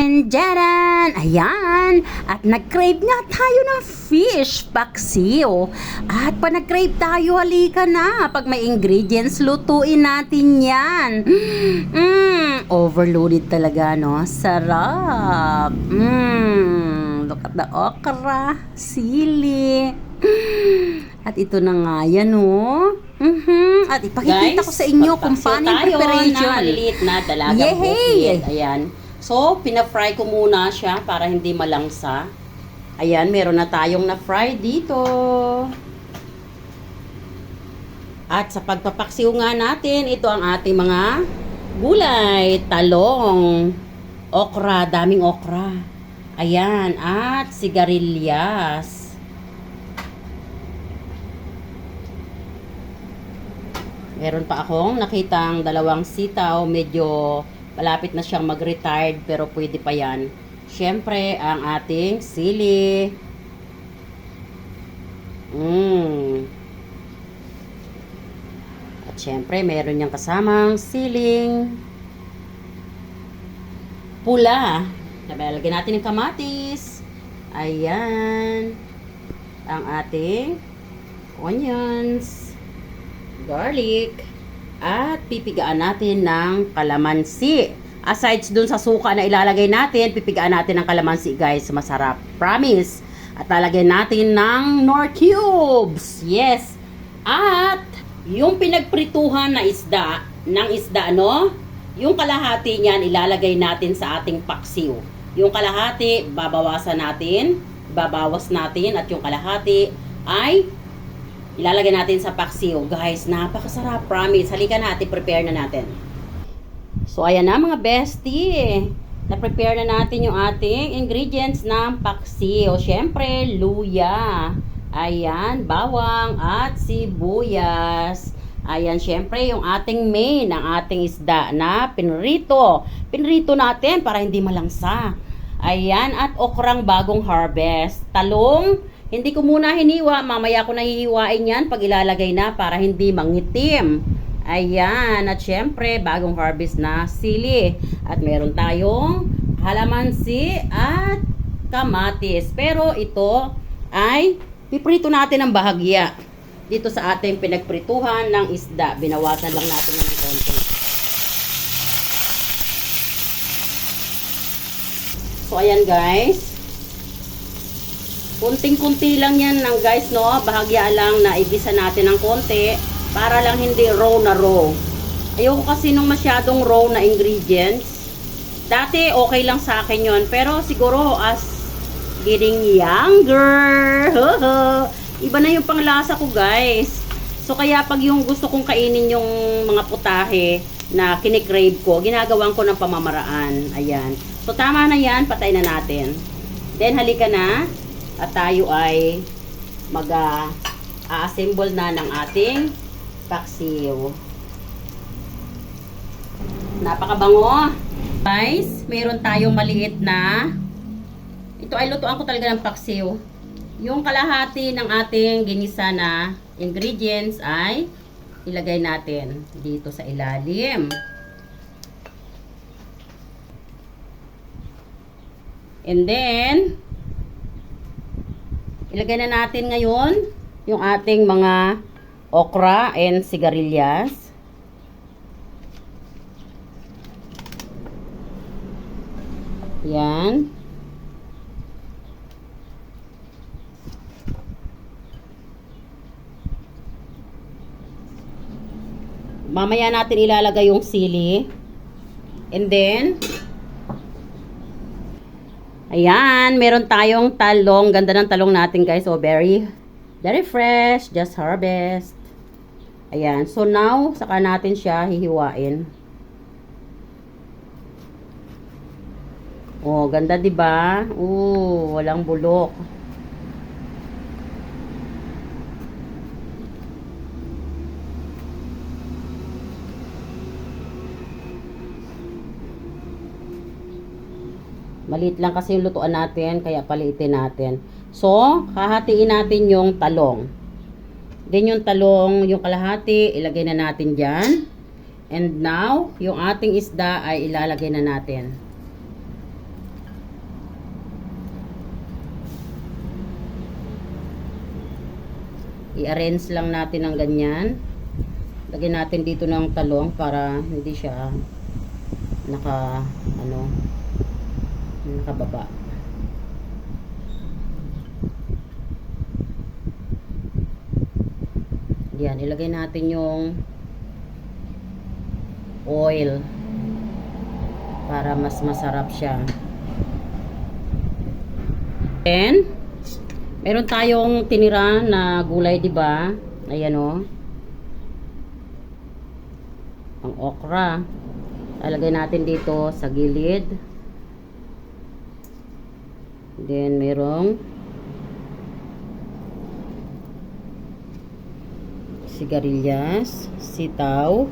Jaran, jaran! Ayan! At nag-crave nga tayo ng fish paksiw. At pa nag-crave tayo, halika na. Pag may ingredients, lutuin natin yan. Overloaded talaga, no? Sarap! Look at the okra, sili. At ito na nga yan, oh. At ipakikita ko sa inyo kung paano yung preparation. Maliliit na dalagang bukid. Ayan. So, pina-fry ko muna siya para hindi malangsa. Ayan, meron na tayong na-fry dito. At sa pagpapaksiw nga natin, ito ang ating mga gulay, talong, okra, daming okra. Ayan, at sigarilyas. Meron pa akong nakitang dalawang sitaw, medyo malapit na siyang mag-retired pero pwede pa yan. Siyempre, ang ating sili. At siyempre, meron niyang kasamang siling pula. Lagyan natin ng kamatis. Ayan. Ang ating onions, garlic, at pipigaan natin ng kalamansi. Aside dun sa suka na ilalagay natin, pipigaan natin ng kalamansi, guys. Masarap. Promise. At lalagyan natin ng Knorr cubes. Yes. At yung pinagprituhan na isda, no? Yung kalahati niyan ilalagay natin sa ating paksiw. Yung kalahati, babawas natin, at yung kalahati ay ilalagay natin sa paksiw. Guys, napakasarap, promise. Halika na, prepare na natin. So, ayan na mga bestie. Na-prepare na natin yung ating ingredients ng paksiw. Siyempre, luya. Ayan, bawang at sibuyas. Ayan, siyempre, yung ating main, ang ating isda na pinrito. Pinrito natin para hindi malangsa. Ayan, at okrang bagong harvest. Talong, hindi ko muna hiniwa, mamaya ko nahihiwain yan pag ilalagay na para hindi mangitim. Ayan, at syempre, bagong harvest na sili. At meron tayong kalamansi at kamatis. Pero ito ay piprito natin ng bahagya. Dito sa ating pinagprituhan ng isda, binawasan lang natin ng konti. So, ayan guys. Kunting-kunti lang yan ng guys, no? Bahagya lang na igisa natin ng konti para lang hindi raw na raw. Ayoko kasi nung masyadong raw na ingredients. Dati okay lang sa akin yon, pero siguro as getting younger, iba na yung panglasa ko guys. So kaya pag yung gusto kong kainin yung mga putahe na kinikrave ko, ginagawan ko ng pamamaraan. Ayan. So tama na yan, patay na natin. Then halika na. At tayo ay mag-assemble na ng ating paksiw. Napakabango. Guys, mayroon tayong maliit na. Ito ay lutuan ko talaga ng paksiw. Yung kalahati ng ating ginisa na ingredients ay ilagay natin dito sa ilalim. And then ilagay na natin ngayon yung ating mga okra and sigarilyas. Yan. Mamaya natin ilalagay yung sili. And then ayan, meron tayong talong. Ganda ng talong natin guys. Oh, very fresh. Just harvest. Ayan. So now, saka natin siya hihiwain. Oh, ganda 'di ba? Oh, walang bulok. Maliit lang kasi yung lutuan natin, kaya paliitin natin. So, hahatiin natin yung talong. Then yung talong, yung kalahati, ilagay na natin dyan. And now, yung ating isda ay ilalagay na natin. I-arrange lang natin ng ganyan. Lagyan natin dito ng talong para hindi siya nakababa. Yan, ilagay natin yung oil para mas masarap siya. Then, meron tayong tinira na gulay, 'di ba? Ayan oh. Ang okra. Lalagay natin dito sa gilid. Then, merong sigarilyas, sitaw,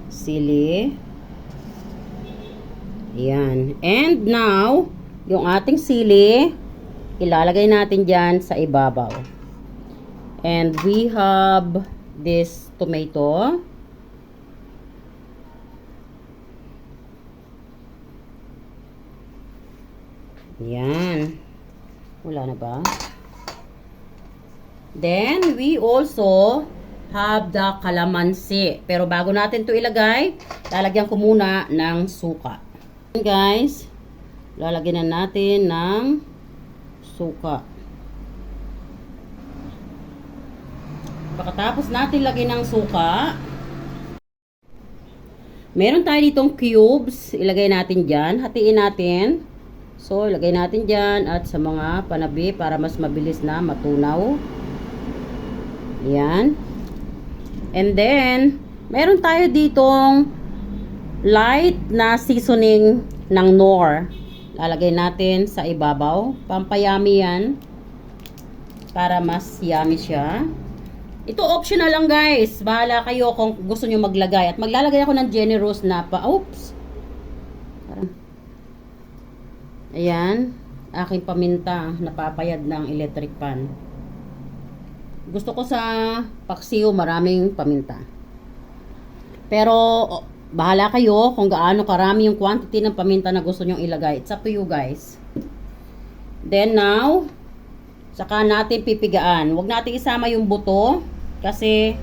sili. Ayan. And now, yung ating sili, ilalagay natin dyan sa ibabaw. And we have this tomato. Ayan. Wala na ba? Then, we also have the calamansi. Pero bago natin to ilagay, lalagyan ko muna ng suka. Guys, lalagyan na natin ng suka. Pagkatapos natin lagyan ng suka, meron tayo ditong cubes. Ilagay natin dyan. Hatiin natin. So, ilagay natin dyan at sa mga panabi para mas mabilis na matunaw. Yan. And then, meron tayo ditong light na seasoning ng Knorr. Lalagay natin sa ibabaw. Pampayami yan. Para mas yummy siya. Ito optional lang guys. Bahala kayo kung gusto nyo maglagay. At maglalagay ako ng generous na oops. Ayan. Aking paminta. Napapayad ng electric pan. Gusto ko sa paksiw maraming paminta. Pero bahala kayo kung gaano karami yung quantity ng paminta na gusto nyong ilagay. It's up to you guys. Then now, saka natin pipigaan. Huwag natin isama yung buto kasi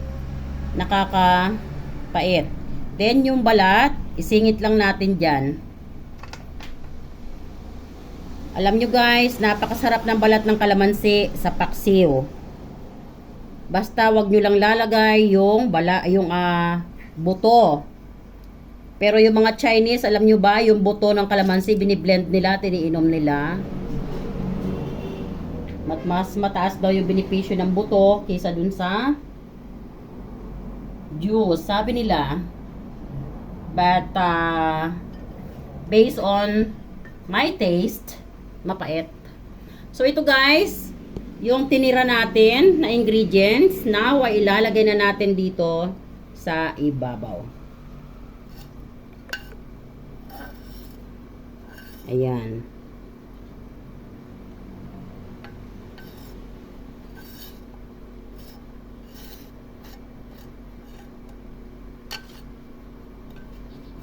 nakakapait. Then yung balat, isingit lang natin dyan. Alam nyo guys, napakasarap ng balat ng kalamansi sa paksiw. Basta wag nyo lang lalagay yung buto. Pero yung mga Chinese, alam nyo ba, yung buto ng kalamansi, biniblend nila, tiniinom nila. Mas mataas daw yung benepisyo ng buto kaysa dun sa juice, sabi nila. But, based on my taste, mapait. So, ito guys, yung tinira natin na ingredients, now ay ilalagay na natin dito sa ibabaw. Ayan.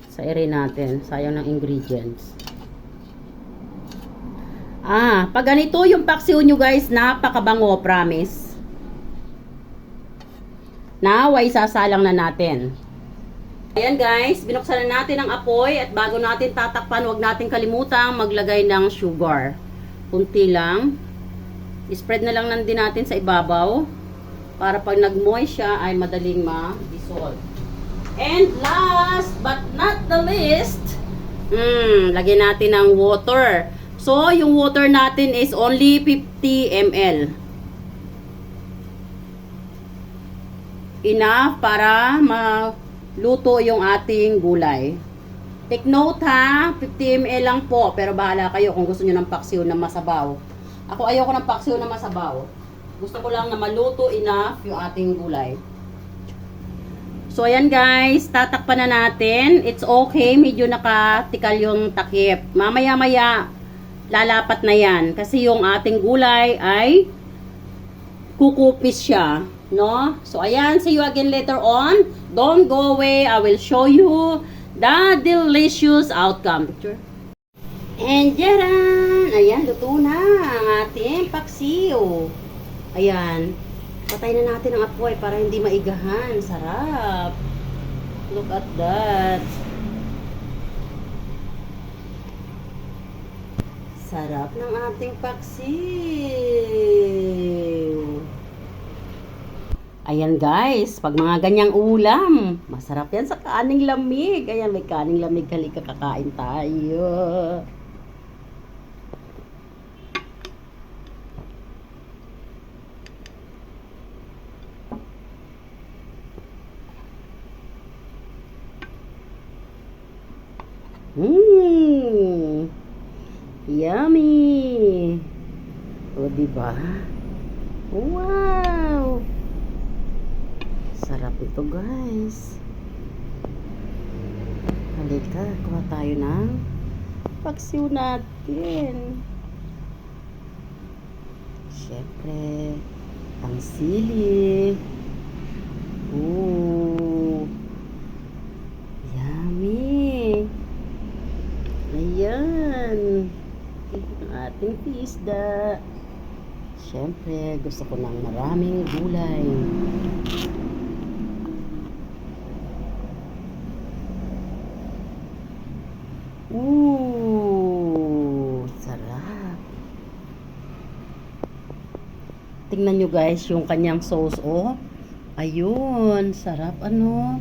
Sairin natin. Sayang ng ingredients. Pag ganito yung paksiw nyo guys, napakabango, promise. Now, ay sasalang na natin. Ayan guys, binuksan na natin ang apoy at bago natin tatakpan, huwag natin kalimutang maglagay ng sugar. Kunti lang. I-spread na lang din natin sa ibabaw para pag nag-moist siya ay madaling ma-dissolve. And last but not the least, lagyan natin ng water. So, yung water natin is only 50 ml. Enough para maluto yung ating gulay. Take note ha, 50 ml lang po. Pero bahala kayo kung gusto nyo ng paksiw na masabaw. Ako ayoko ng paksiw na masabaw. Gusto ko lang na maluto enough yung ating gulay. So, ayan guys, tatakpan na natin. It's okay, medyo nakatikal yung takip. Mamaya-maya, lalapat na yan. Kasi yung ating gulay ay kukupis siya. No? So, ayan, see you again later on. Don't go away. I will show you the delicious outcome. Picture. And yaran! Ayan, luto na ang ating paksiw. Ayan. Patay na natin ang apoy para hindi maigahan. Sarap. Look at that. Sarap ng ating paksiw. Ayan guys, pag mga ganyang ulam, masarap yan sa kaning lamig. Ayan, may kaning lamig, halika kakain tayo. Yummy! O, diba? Wow! Sarap ito, guys. Halika, kuha tayo ng paksiw natin. Siyempre, ang sili. Ooh! Yummy! Ayan! Ang ating isda. Siyempre, gusto ko ng maraming gulay. Ooh, sarap. Tingnan nyo guys, yung kanyang sauce, oh. Ayun, sarap ano.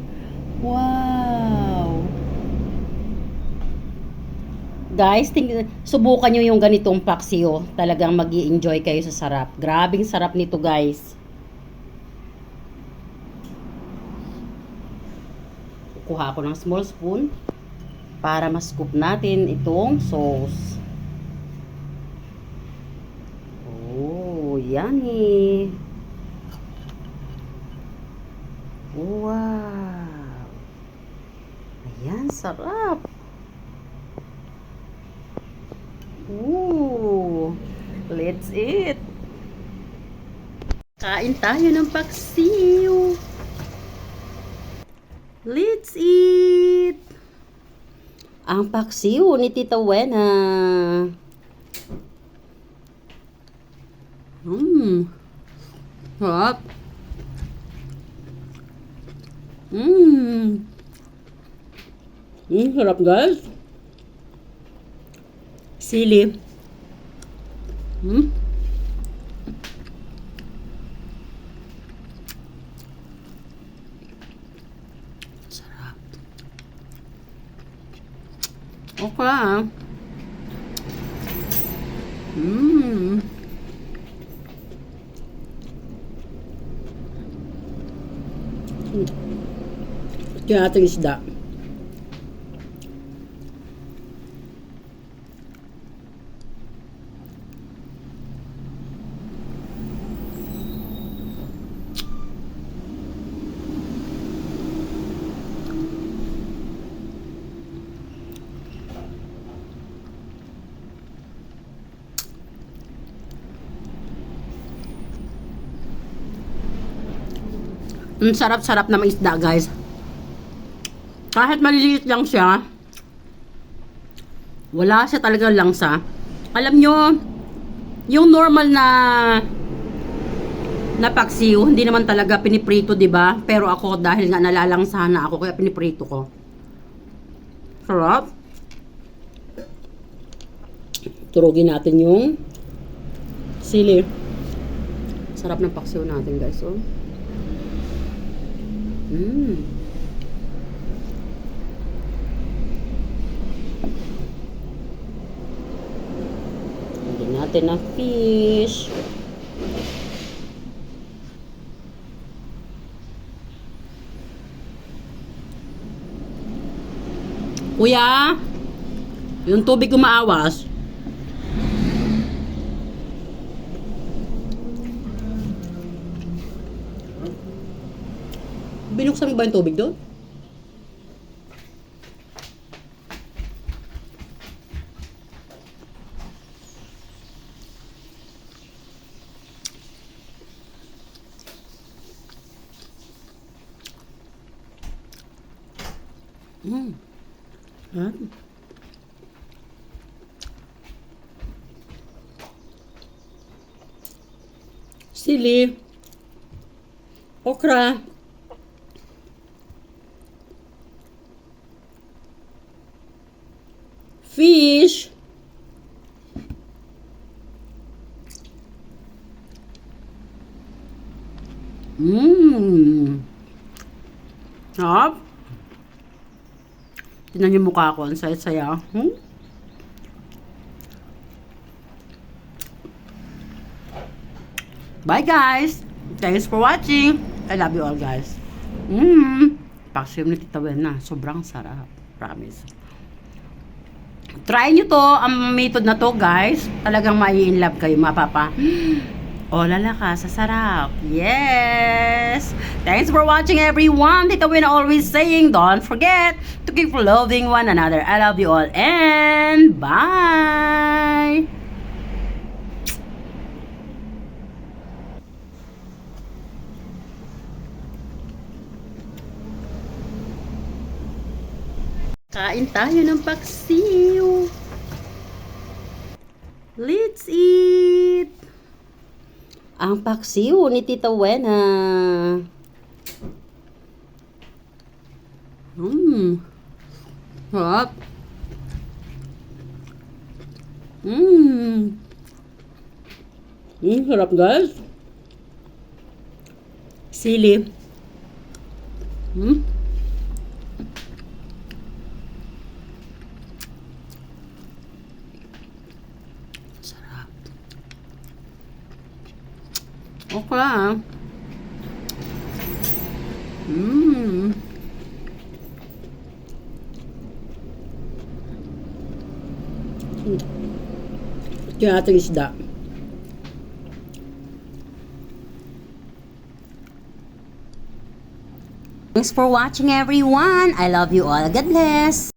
Wow. Guys, subukan nyo yung ganitong paksiw. Talagang mag-i-enjoy kayo sa sarap. Grabing sarap nito guys. Kuha ako ng small spoon para ma-scoop natin itong sauce. Oh, yummy. Wow. Ayan, sarap. Ooh, let's eat. Kain tayo ng paksiw. Let's eat. Ang paksiw ni Tita Wena. Sarap. Sarap guys. Sili. Sarap. Okay ah. Ito yung ating isda. Ang sarap-sarap na isda, guys. Kahit maliliit lang siya, wala siya talaga langsa. Alam nyo, yung normal na paksiw, hindi naman talaga piniprito, 'di ba? Pero ako dahil nga nalalangsahan na ako, kaya piniprito ko. Sarap. Turugin natin yung sili. Sarap ng paksiw natin, guys, oh. Lagyan natin ng fish. Kuya, yung tubig umaawas. Binuksan mo ba yung tubig doon? Sili. okra, fish, sarap. Tingnan niyo mukha ko, ang saya-saya. Bye guys! Thanks for watching! I love you all guys. Paksiw ni Tita Wena, sobrang sarap. Promise. Try nyo to, ang method na to guys. Talagang mai-inlove kayo, mapapa. Oh, lalaka, sa sarap. Yes! Thanks for watching everyone. Tita Wena always saying, don't forget to keep loving one another. I love you all and bye! Kain tayo ng paksiw. Let's eat! Ang paksiw ni Tita Wena. Sarap. Sarap guys. Sili. Sarap. Okra. Kaya ating isda. Thanks for watching everyone. I love you all. God bless.